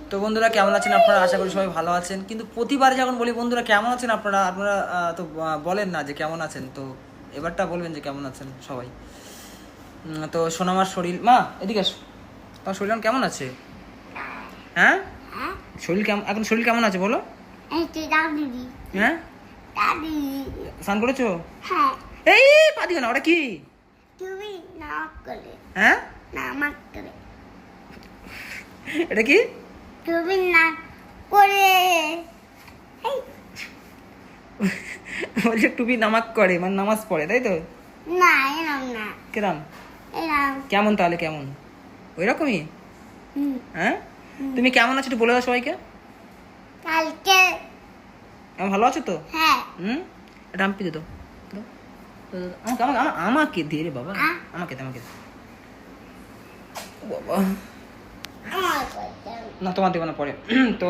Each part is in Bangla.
তো বন্ধুরা কেমন আছেন আপনারা? আশা করি সবাই ভালো আছেন। কিন্তু প্রতিবার যখন বলি বন্ধুরা কেমন আছেন আপনারা, আপনারা তো বলেন না যে কেমন আছেন। তো এবারটা বলবেন যে কেমন আছেন সবাই। তো সোনামার শরীর, মা এদিকে আসো, তোমার শরীর এখন কেমন আছে? হ্যাঁ, শরীর কেমন এখন, শরীর কেমন আছে বলো? হ্যাঁ, স্নান করেছো? এই পা দিও না, ওটা কি? হ্যাঁ, এটা কি? বলছে টুপি নামাক করে, মানে নামাজ পড়ে, তাই তো? কেরাম কেমন তাহলে, কেমন ওই রকমই? হ্যাঁ, তুমি কেমন আছো একটু বলে দাও সবাইকে। আমি ভালো আছো তো? এটা আমি পিতে দাও, আমাকে আমাকে আমাকে দে রে বাবা, আমাকে দে, আমাকে দে। বাবা না, তোমার দেবো না পরে। তো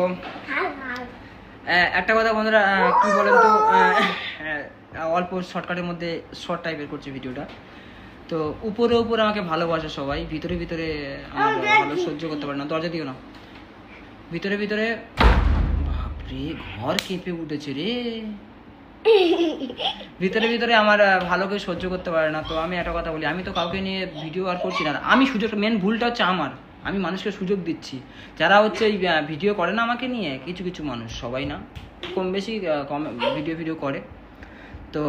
একটা কথা বন্ধুরা, কি বলেন তো, অল্প শর্টকাটের মধ্যে শর্ট টাইপের করছি ভিডিওটা। তো উপরে উপরে আমাকে ভালোবাসে সবাই, ভিতরে ভিতরে আমার ভালো সহ্য করতে পারে না। দরজা দিও না, ভিতরে ভিতরে বাপরে ঘর কেঁপে উঠেছে রে। ভিতরে ভিতরে আমার ভালো করে সহ্য করতে পারে না। তো আমি একটা কথা বলি, আমি তো কাউকে নিয়ে ভিডিও আর করছি না। আমি সুযোগ, মেন ভুলটা হচ্ছে আমার, আমি মানুষকে সুযোগ দিচ্ছি। যারা হচ্ছে এই ভিডিও করে না আমাকে নিয়ে, কিছু কিছু মানুষ, সবাই না, কম বেশি কম ভিডিও করে। তো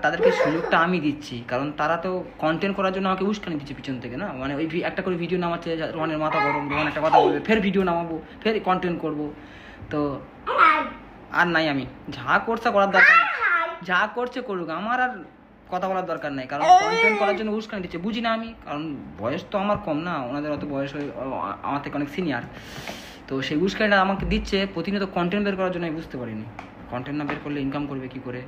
তাদেরকে সুযোগটা আমি দিচ্ছি, কারণ তারা তো কন্টেন্ট করার জন্য আমাকে উস্কানি দিচ্ছে পিছন থেকে, না মানে ওই একটা করে ভিডিও নামাচ্ছে, রোহানের মাথা গরম, রোহান একটা কথা বলবে, ফের ভিডিও নামাবো, ফের কন্টেন্ট করব। তো আর নাই, আমি যা করছে করার দরকার, যা করছে করুক, আমার আর কথা বলার দরকার নাই, কারণ কন্টেন্ট করার জন্য উস্কানি দিচ্ছে। বুঝি না আমি, কারণ বয়স তো আমার কম না, ওনাদের অত বয়স হয়ে আমার থেকে অনেক সিনিয়র। তো সেই উস্কানিটা আমাকে দিচ্ছে প্রতিনিয়ত কন্টেন্ট বের করার জন্য। আমি বুঝতে পারিনি কন্টেন্ট না বের করলে ইনকাম করবে কি করে,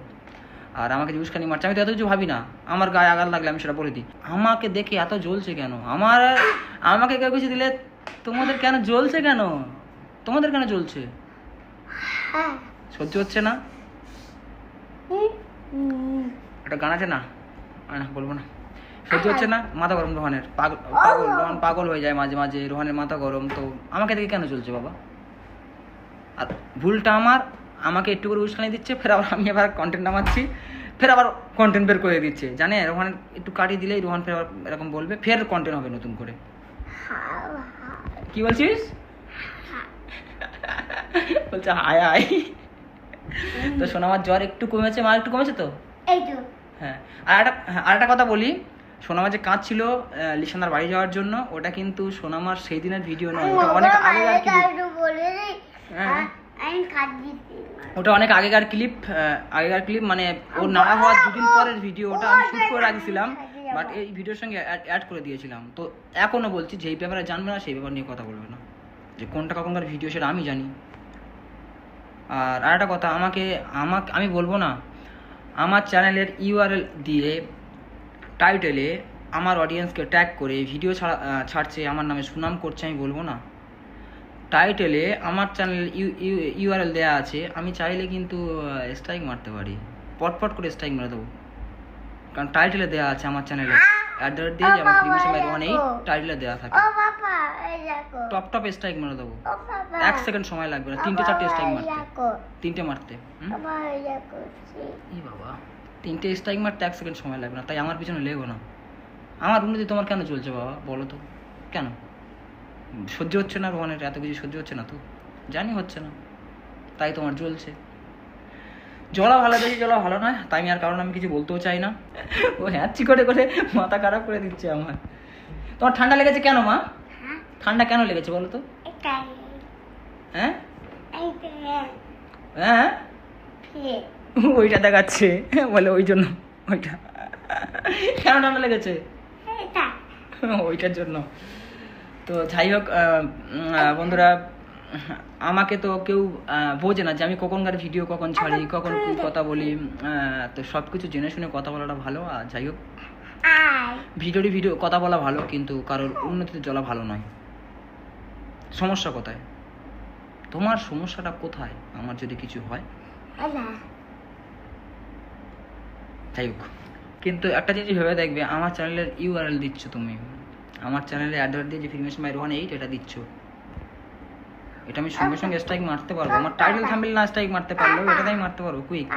আর আমাকে যে উস্কানি মারছে। আমি তো এত কিছু ভাবি না, আমার গায়ে আঘাত লাগলে আমি সেটা বলে দিই। আমাকে দেখে এত জ্বলছে কেন? আমাকে কেউ কিছু দিলে তোমাদের কেন জ্বলছে, কেন তোমাদের কেন জ্বলছে? সহ্য হচ্ছে না? একটা গান আছে না, বলবো না, সহ্য হচ্ছে না, মাথা গরম রোহানের, রোহান পাগল হয়ে যায় মাঝে মাঝে, রোহানের মাথা গরম। তো আমাকে দেখে কেন চলছে বাবা? আর ভুলটা আমার, আমাকে একটু করে উস্কানি দিচ্ছে, ফের আবার আমি আবার কন্টেন্ট নামাচ্ছি, ফের আবার কন্টেন্ট বের করে দিচ্ছে। জানে রোহান একটু কাটিয়ে দিলেই রোহান ফের আবার এরকম বলবে, ফের কন্টেন্ট হবে নতুন করে। কি বলছিস? বলছে হায় হায়। তো শোনো, আমার জ্বর একটু কমেছে, মা একটু কমেছে তো? হ্যাঁ, আর একটা কথা বলি, সোনামা যে কাঁদছিল লিসানার বাড়ি যাওয়ার জন্য, ওটা কিন্তু সোনামার সেই দিনের ভিডিও নয়, ওটা অনেক আগেকার ক্লিপ। হ্যাঁ, ওটা অনেক আগেকার ক্লিপ, মানে ওর নাড়া হওয়ার দুদিন পরের ভিডিও। ওটা আমি শুট করে রাখছিলাম, বাট এই ভিডিওর সঙ্গে অ্যাড করে দিয়েছিলাম। তো এখনও বলছি, যেই ব্যাপারে জানবে না সেই ব্যাপার নিয়ে কথা বলবে না, যে কোনটা কখনকার ভিডিও সেটা আমি জানি। আর একটা কথা, আমি বলবো না, আমার চ্যানেলের ইউআরএল দিয়ে টাইটেলে আমার অডিয়েন্সকে ট্যাগ করে ভিডিও ছাড়ছে, আমার নামে সুনাম করছে, আমি বলবো না? টাইটেলে আমার চ্যানেল ইউআরএল দেওয়া আছে, আমি চাইলে কিন্তু স্ট্রাইক মারতে পারি, পটপট করে স্ট্রাইক মেরে দেবো, কারণ টাইটেলে দেওয়া আছে আমার চ্যানেলে অ্যাড্রেস দিয়ে যে আমার ফিল্মেশন বাই রোহান 8 টাইটেলে দেওয়া থাকে। টপ স্ট্রাইক মেরে দেবো, 1 সেকেন্ড সময় লাগবে না, 3-4টে স্ট্রাইক মারতে, 3টে মারতে। এই বাবা, 3টে স্ট্রাইক মারতে 1 সেকেন্ড সময় লাগবে না, তাই আমার পিছনে লেগো না। আমার উন্নতি তোমার কেন চলছে বাবা, বলো তো কেন? সহ্য হচ্ছে না রোহানের এত কিছু, সহ্য হচ্ছে না তো? জানি হচ্ছে না, তাই তোমার জ্বলছে। জ্বলা ভালো, দেখি জ্বলা ভালো নয়, তাই আমি আর কারণ আমি কিছু বলতেও চাই না। ও হ্যাঁচি করে করে মাথা খারাপ করে দিচ্ছে আমার। তোমার ঠান্ডা লেগেছে কেন মা? ঠান্ডা কেন লেগেছে বলো তো? হ্যাঁ হ্যাঁ, ওইটা দেখাচ্ছে, বলে ওই জন্য, ওইটা কেন ঠান্ডা লেগেছে? ওইটার জন্য। তো যাই হোক বন্ধুরা, আমাকে তো কেউ বোঝে না যে আমি কখনকার ভিডিও কখন ছাড়ি, কখন কি কথা বলি। তো সব কিছু জেনে শুনে কথা বলাটা ভালো। আর যাই হোক, ভিডিও কথা বলা ভালো, কিন্তু কারোর উন্নতিতে চলা ভালো নয়। সমস্যা কোথায়? তোমার সমস্যাটা কোথায়? আমার যদি কিছু হয়, যাই হোক, কিন্তু একটা জিনিস ভেবে দেখবে, আমার চ্যানেলের ইউআরএল দিচ্ছ তুমি, আমার চ্যানেলে অ্যাড্রেস দিয়ে যে ফিল্মেশন বাই রোহান 8 এটা দিচ্ছ, এটা আমি সঙ্গে সঙ্গে স্ট্রাইক মারতে পারবো। আমার টাইটেল থাম্বনেল না স্ট্রাইক মারতে পারলেও এটাতে আমি মারতে পারবো কুইক।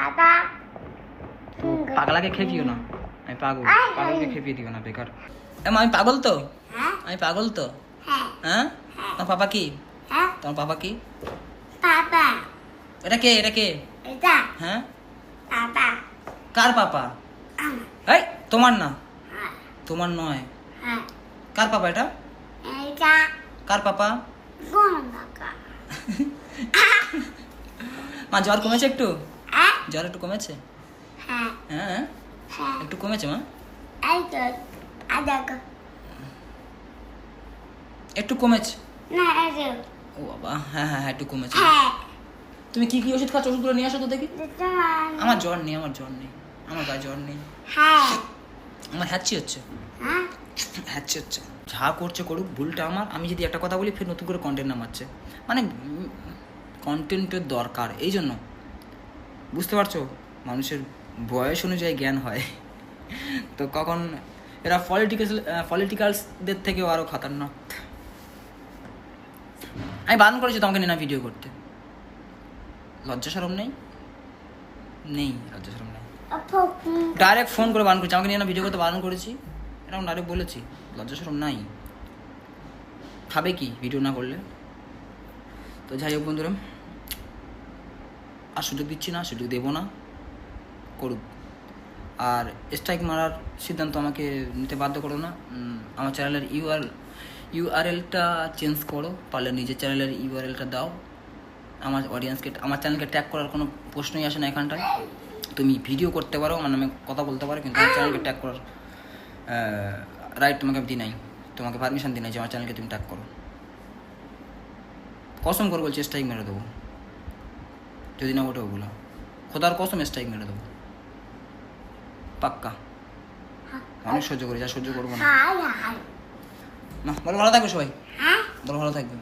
তো পাগলাকে খেপিও না, আমি পাগলকে খেপিয়ে দিও না বেকার। আমি পাগল তো, আমি পাগল তো। হ্যাঁ তোমার পাপা কি? তোমার পাপা কি? এটা কে? এটা কে? হ্যাঁ কার পাপা? এই তোমার না, তোমার নয়। কার পাপা এটা? কার পাপা? মা জ্বর কমেছে একটু? জ্বর একটু কমেছে? হ্যাঁ একটু কমেছে মা, একটু কমেছে। ও বাবা, হ্যাঁ হ্যাঁ একটু কমেছে। তুমি কি কি ওষুধ খাচ্ছ? ওষুধগুলো নিয়ে আসো তো দেখি। আমার জ্বর নেই, আমার জ্বর নেই, আমার গায়ে জ্বর নেই। আমার হ্যাচ্ছি হচ্ছে, হ্যাচ্ছি হচ্ছে। যা করছে করুক, ভুলটা আমার। আমি যদি একটা কথা বলি ফের নতুন করে কন্টেন্ট নামাচ্ছে, মানে কন্টেন্টের দরকার। এই জন্য বুঝতে পারছো, মানুষের বয়স অনুযায়ী জ্ঞান হয়। তো কখন এরা পলিটিক্যালসদের থেকেও আরও খতরনাক। আমি বারণ করেছি তোমাকে নিয়ে না ভিডিও করতে। লজ্জা শরম নেই, নেই লজ্জা শরম নেই। ডাইরেক্ট ফোন করে বারণ করেছি, আমাকে নিয়ে না ভিডিও করতে বারণ করেছি, এরকম ডাইরেক্ট বলেছি। লজ্জা শরম নাই, খাবে কি ভিডিও না করলে? তো যাই হোক বন্ধুরা, আর সুযোগ দিচ্ছি না, সুযোগ দেবো না, করুক। আর স্ট্রাইক মারার সিদ্ধান্ত আমাকে নিতে বাধ্য করো না। আমার চ্যানেলের ইউআরএলটা চেঞ্জ করো, পারলে নিজের চ্যানেলের ইউআরএলটা দাও। আমার অডিয়েন্সকে, আমার চ্যানেলকে ট্যাগ করার কোনো প্রশ্নই আসে না এখানটায়। তুমি ভিডিও করতে পারো, আমার নামে কথা বলতে পারো, কিন্তু আমার চ্যানেলকে ট্যাগ করার রাইট তোমাকে দিই নাই, তোমাকে পারমিশন দিই নাই যে আমার চ্যানেলকে তুমি ট্যাগ করো। কসম করে বলছি স্ট্রাইক মেরে দেবো, যদি না ওঠে ওগুলো, খোদার কসম স্ট্রাইক মেরে দেবো পাক্কা। অনেক সহ্য করি, যা সহ্য করবো না। বলো ভালো থাকবে সবাই, বলো ভালো থাকবে।